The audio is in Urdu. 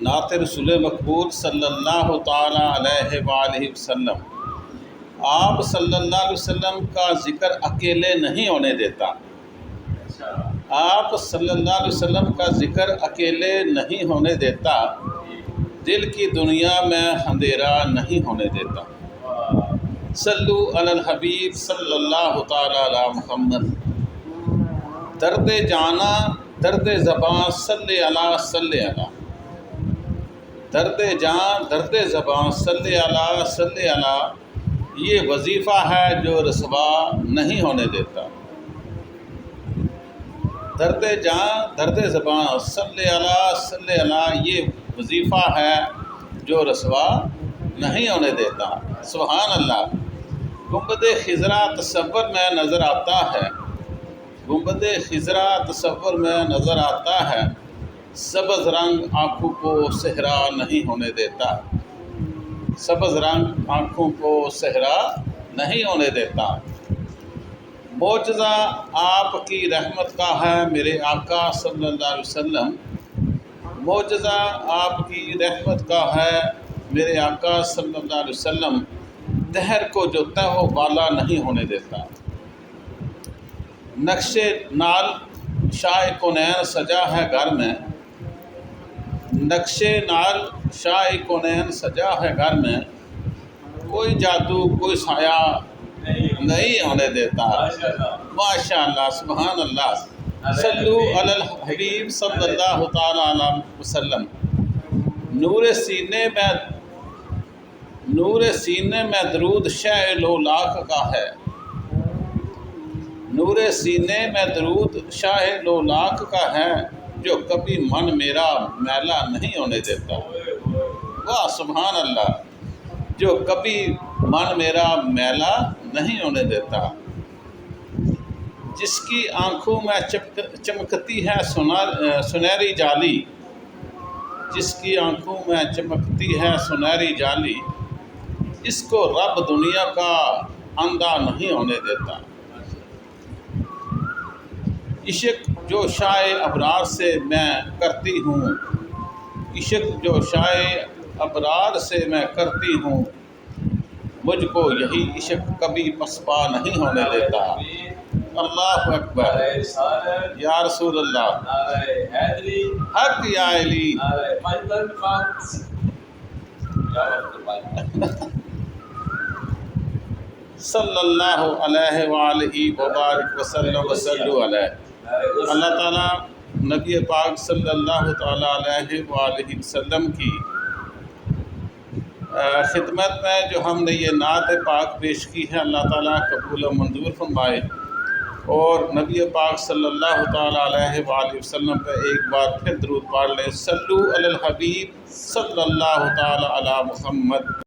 نعت رسول مقبول صلی اللہ تعالیٰ علیہ وآلہ وسلم۔ آپ صلی اللہ علیہ وسلم کا ذکر اکیلے نہیں ہونے دیتا۔ آپ صلی اللہ علیہ وسلم کا ذکر اکیلے نہیں ہونے دیتا، دل کی دنیا میں اندھیرا نہیں ہونے دیتا۔ صلو علی الحبیب صلی اللہ تعالیٰ علی محمد۔ درد جانا درد زباں صلی اللہ صلی اللہ، درد جان درد زباں صلی اللہ صلی اللہ، یہ وظیفہ ہے جو رسوا نہیں ہونے دیتا۔ درد جان درد زباں صلی اللہ صلی اللہ، یہ وظیفہ ہے جو رسوا نہیں ہونے دیتا۔ سبحان اللہ۔ گنبد خضرا تصور میں نظر آتا ہے، گنبد خضرا تصور میں نظر آتا ہے، سبز رنگ آنکھوں کو صحرا نہیں ہونے دیتا، سبز رنگ آنکھوں کو صحرا نہیں ہونے دیتا۔ معجزہ آپ کی رحمت کا ہے میرے آقا صلی اللہ علیہ وسلم، معجزہ آپ کی رحمت کا ہے میرے آقا صلی اللہ علیہ وسلم، دہر کو جو تہ و بالا نہیں ہونے دیتا۔ نقش نال شاہ کونین سجا ہے گھر میں، نقش نال شاہ کونین سجا ہے گھر میں، کوئی جادو کوئی سایہ نہیں ہونے دیتا۔ ماشاء اللہ، سبحان اللہ۔ صلو علی الحبیب صلی اللہ تعالیٰ علیہ وسلم۔ نور سینے میں درود شہ لو لاکھ کا ہے، نور سینے میں درود شاہ لو لاکھ کا ہے، جو کبھی من میرا میلا نہیں ہونے دیتا۔ واہ سبحان اللہ، جو کبھی من میرا میلا نہیں ہونے دیتا۔ جس کی آنکھوں میں چمکتی ہے سنہری جالی، جس کی آنکھوں میں چمکتی ہے سنہری جالی، اس کو رب دنیا کا اندھا نہیں ہونے دیتا۔ عشق جو شاہ ابرار سے میں کرتی ہوں، عشق جو شاہ ابرار سے میں کرتی ہوں، مجھ کو یہی عشق کبھی پسپا نہیں ہونے دیتا۔ اللہ اکبر، یا رسول اللہ، حق یا علی۔ صلی اللہ علیہ وآلہ وبارک وسلم وسلم علیہ۔ اللہ تعالیٰ نبی پاک صلی اللہ تعالیٰ علیہ وآلہ وسلم کی خدمت میں جو ہم نے یہ نعت پاک پیش کی ہے، اللہ تعالیٰ قبول و منظور فرمائے، اور نبی پاک صلی اللہ تعالیٰ علیہ وآلہ وسلم پہ ایک بار پھر درود پڑھ لیں۔ صلو علی الحبیب صلی اللہ تعالیٰ علی محمد۔